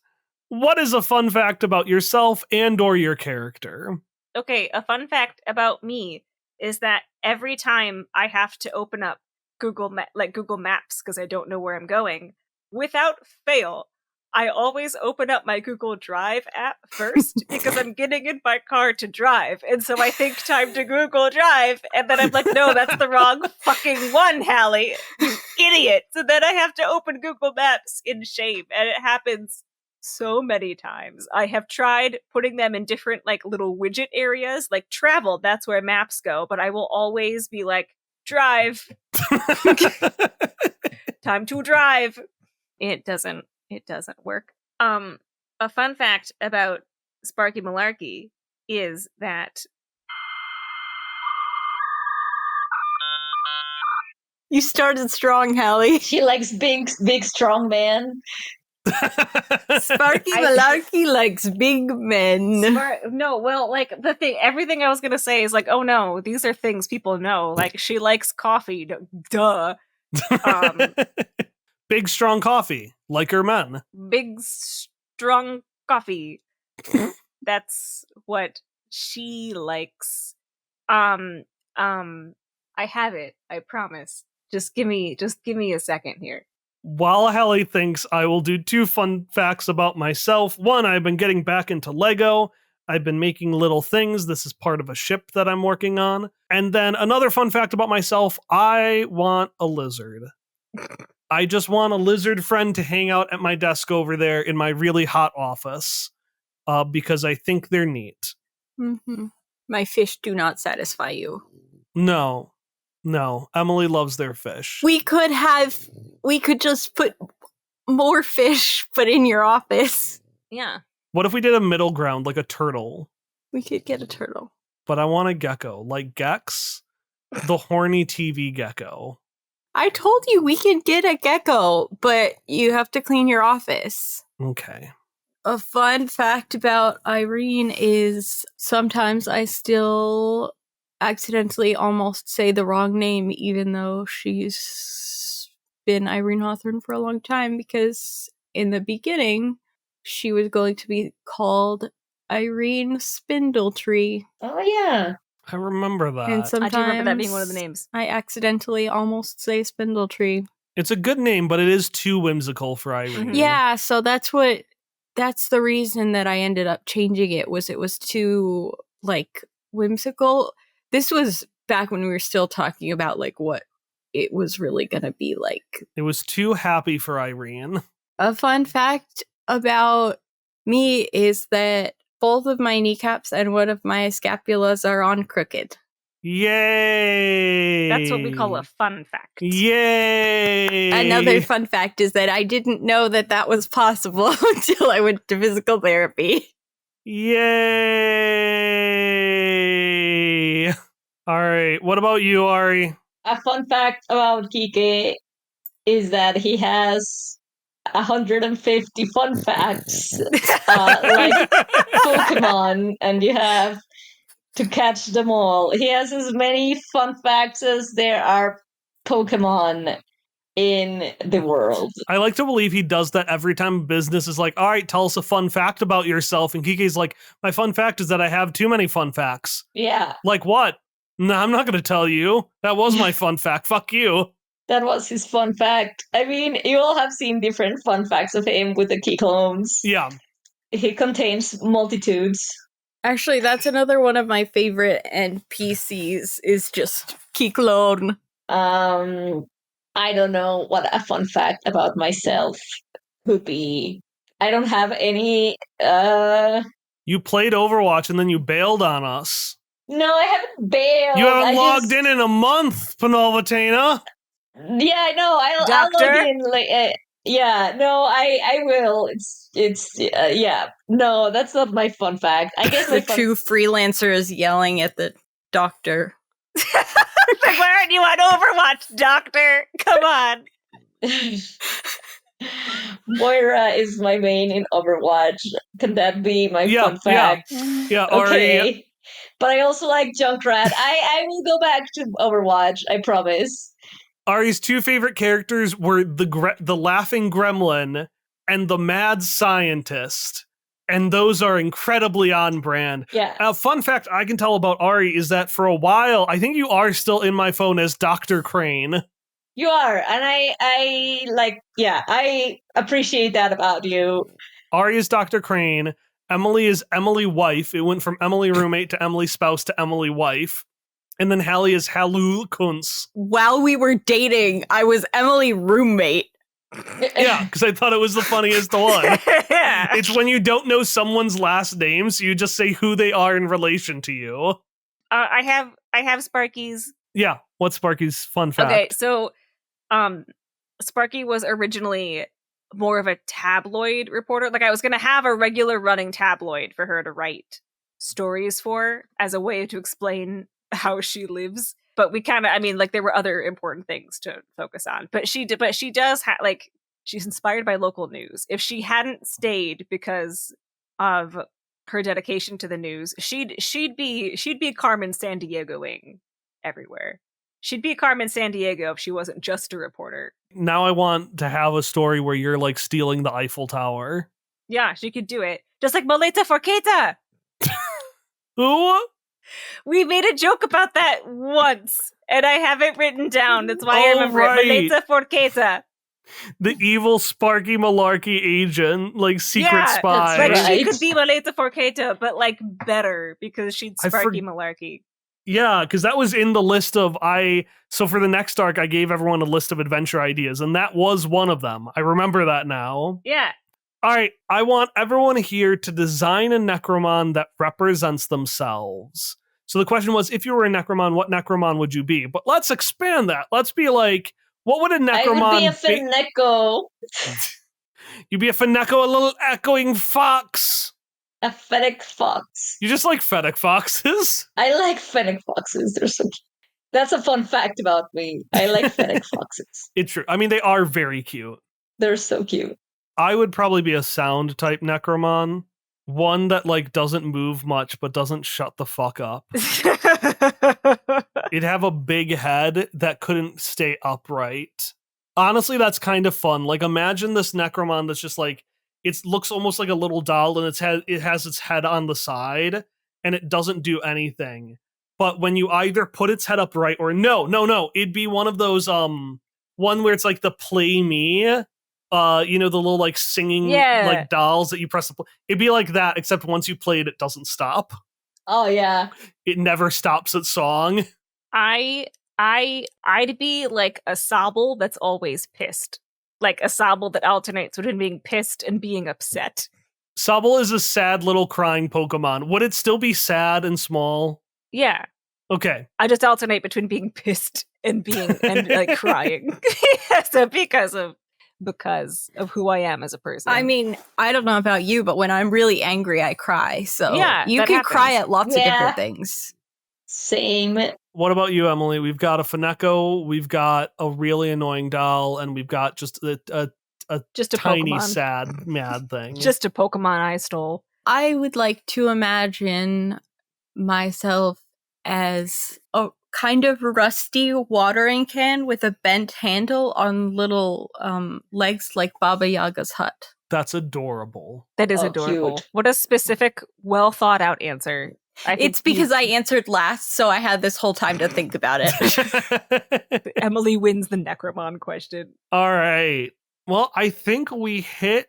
S1: What is a fun fact about yourself and or your character?
S2: Okay, a fun fact about me is that every time I have to open up Google Maps because I don't know where I'm going, without fail, I always open up my Google Drive app first because I'm getting in my car to drive. And so I think time to Google Drive. And then I'm like, no, that's the wrong fucking one, Hallie. You idiot. So then I have to open Google Maps in shame. And it happens so many times. I have tried putting them in different like little widget areas, like travel, that's where maps go, but I will always be like, drive. Time to drive. It doesn't work. A fun fact about Sparky Malarkey is that
S4: You started strong, Hallie.
S3: He likes big, strong men.
S4: Sparky Malarkey likes big men.
S2: Everything I was gonna say is like, oh no, these are things people know. Like, she likes coffee, duh.
S1: Big, strong coffee, like her men.
S2: Big, strong coffee. That's what she likes. I have it, I promise. Just give me a second here.
S1: While Hallie thinks, I will do 2 fun facts about myself. 1, I've been getting back into Lego. I've been making little things. This is part of a ship that I'm working on. And then another fun fact about myself, I want a lizard. I just want a lizard friend to hang out at my desk over there in my really hot office because I think they're neat.
S4: Mm-hmm. My fish do not satisfy you.
S1: No, Emily loves their fish.
S4: We could just put more fish, but in your office.
S2: Yeah.
S1: What if we did a middle ground, like a turtle?
S4: We could get a turtle.
S1: But I want a gecko, like Gex, the horny TV gecko.
S4: I told you we could get a gecko, but you have to clean your office.
S1: Okay.
S4: A fun fact about Irene is sometimes I still accidentally almost say the wrong name, even though she's been Irene Hawthorne for a long time, because in the beginning, she was going to be called Irene Spindletree.
S3: Oh, yeah.
S1: I remember that.
S4: And sometimes
S2: I do remember that being one of the names.
S4: I accidentally almost say Spindletree.
S1: It's a good name, but it is too whimsical for Irene.
S4: Yeah, so that's the reason that I ended up changing it was too, like, whimsical. This was back when we were still talking about, like, what it was really going to be like.
S1: It was too happy for Irene.
S4: A fun fact about me is that both of my kneecaps and one of my scapulas are on crooked.
S1: Yay!
S2: That's what we call a fun fact.
S1: Yay!
S4: Another fun fact is that I didn't know that that was possible until I went to physical therapy.
S1: Yay! All right, what about you, Ari?
S3: A fun fact about Kike is that he has 150 fun facts, like Pokemon, and you have to catch them all. He has as many fun facts as there are Pokemon in the world.
S1: I like to believe he does that every time business is like, all right, tell us a fun fact about yourself. And Kike's like, my fun fact is that I have too many fun facts.
S3: Yeah.
S1: Like what? No, I'm not going to tell you. That was my fun fact. Fuck you.
S3: That was his fun fact. I mean, you all have seen different fun facts of him with the key clones.
S1: Yeah.
S3: He contains multitudes.
S4: Actually, that's another one of my favorite NPCs is just Keyclone.
S3: I don't know what a fun fact about myself could be. I don't have any.
S1: You played Overwatch and then you bailed on us.
S3: No, I haven't bailed.
S1: You haven't logged in a month, Panovatena.
S3: Yeah, I know. I'll log in. Yeah, no, I will. Yeah. No, that's not my fun fact. I guess
S4: the two freelancers yelling at the doctor.
S2: Like, why aren't you on Overwatch, doctor? Come on.
S3: Moira is my main in Overwatch. Can that be my fun fact?
S1: Yeah,
S3: okay.
S1: Ari.
S3: But I also like Junkrat. I will go back to Overwatch, I promise.
S1: Ari's two favorite characters were the laughing gremlin and the mad scientist. And those are incredibly on brand.
S3: Yeah.
S1: A fun fact I can tell about Ari is that for a while, I think you are still in my phone as Dr. Crane.
S3: You are, and I appreciate that about you.
S1: Ari is Dr. Crane. Emily is Emily wife. It went from Emily roommate to Emily spouse to Emily wife. And then Hallie is Halul Kunz.
S4: While we were dating, I was Emily roommate.
S1: Yeah, because I thought it was the funniest one.
S2: Yeah.
S1: It's when you don't know someone's last name, so you just say who they are in relation to you.
S2: I have Sparky's.
S1: Yeah, what's Sparky's fun fact?
S2: Okay, so Sparky was originally more of a tabloid reporter. Like, I was going to have a regular running tabloid for her to write stories for as a way to explain how she lives. But we kind of, I mean, like, there were other important things to focus on. But she does have, like, she's inspired by local news. If she hadn't stayed because of her dedication to the news, she'd be Carmen Sandiegoing everywhere. She'd be Carmen Sandiego if she wasn't just a reporter.
S1: Now I want to have a story where you're like stealing the Eiffel Tower.
S2: Yeah, she could do it. Just like Maleta Forqueta.
S1: Who?
S2: We made a joke about that once, and I have it written down. That's why I remember
S1: right.
S2: it. Maleta Forqueta.
S1: The evil Sparky Malarkey agent, like secret spy.
S2: Like,
S3: right.
S2: she could be Maleta Forqueta, but like better because she'd Sparky Malarkey.
S1: Yeah, because that was in the list of so for the next arc, I gave everyone a list of adventure ideas, and that was one of them. I remember that now.
S2: Yeah.
S1: All right, I want everyone here to design a Necromon that represents themselves. So the question was, if you were a Necromon, what Necromon would you be? But let's expand that. Let's be like, what would a Necromon
S3: I would be a Fenneco.
S1: You'd be a Fenneco, a little echoing fox.
S3: A Fennec fox.
S1: You just like Fennec foxes?
S3: I like Fennec foxes. They're so cute. That's a fun fact about me. I like Fennec foxes.
S1: It's true. I mean, they are very cute.
S3: They're so cute.
S1: I would probably be a sound type Necromon. One that like doesn't move much but doesn't shut the fuck up. It'd have a big head that couldn't stay upright. Honestly, that's kind of fun. Like, imagine this Necromon that's just like, it looks almost like a little doll, and it has its head on the side, and it doesn't do anything. But when you either put its head upright or no, it'd be one of those one where it's like the Play Me, the little like singing like dolls that you press. It'd be like that, except once you play it, it doesn't stop.
S3: Oh yeah,
S1: it never stops its song.
S2: I I'd be like a Sobble that's always pissed. Like a Sobble that alternates between being pissed and being upset.
S1: Sobble is a sad little crying Pokemon. Would it still be sad and small?
S2: Yeah.
S1: Okay.
S2: I just alternate between being pissed and being and like crying. So because of who I am as a person.
S4: I mean, I don't know about you, but when I'm really angry, I cry. So
S2: Yeah,
S4: you
S2: that
S4: can
S2: happens.
S4: cry at lots of
S3: Yeah.
S4: different things.
S3: Same.
S1: What about you, Emily? We've got a Funeko, we've got a really annoying doll, and we've got just a
S2: just a
S1: tiny,
S2: Pokemon.
S1: sad, mad thing.
S2: Just a Pokemon I stole.
S4: I would like to imagine myself as a kind of rusty watering can with a bent handle on little legs like Baba Yaga's hut.
S1: That's adorable.
S2: That is
S3: Oh,
S2: adorable.
S3: cute.
S2: What a specific, well thought out answer. I think
S4: It's because I answered last, so I had this whole time to think about it.
S2: Emily wins the Necromon question.
S1: All right. Well, I think we hit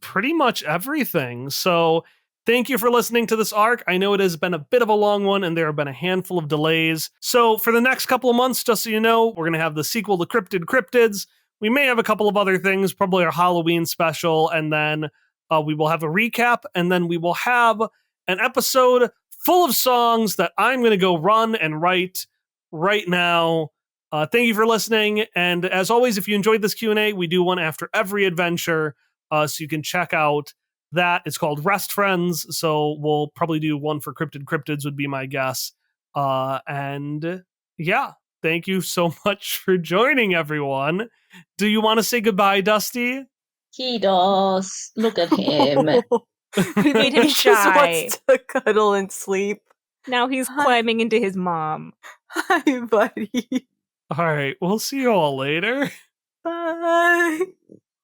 S1: pretty much everything. So thank you for listening to this arc. I know it has been a bit of a long one and there have been a handful of delays. So for the next couple of months, just so you know, we're going to have the sequel to Cryptid Cryptids. We may have a couple of other things, probably our Halloween special, and then we will have a recap, and then we will have an episode full of songs that I'm going to go run and write right now. Thank you for listening, and as always, if you enjoyed this Q&A, we do one after every adventure, so you can check out that. It's called Rest Friends, so we'll probably do one for Cryptid Cryptids would be my guess. And yeah, thank you so much for joining, everyone. Do you want to say goodbye, Dusty?
S3: He does. Look at him.
S2: We made him
S4: He just
S2: shy.
S4: wants to cuddle and sleep.
S2: Now he's climbing into his mom.
S4: Hi, buddy.
S1: All right, we'll see you all later.
S4: Bye.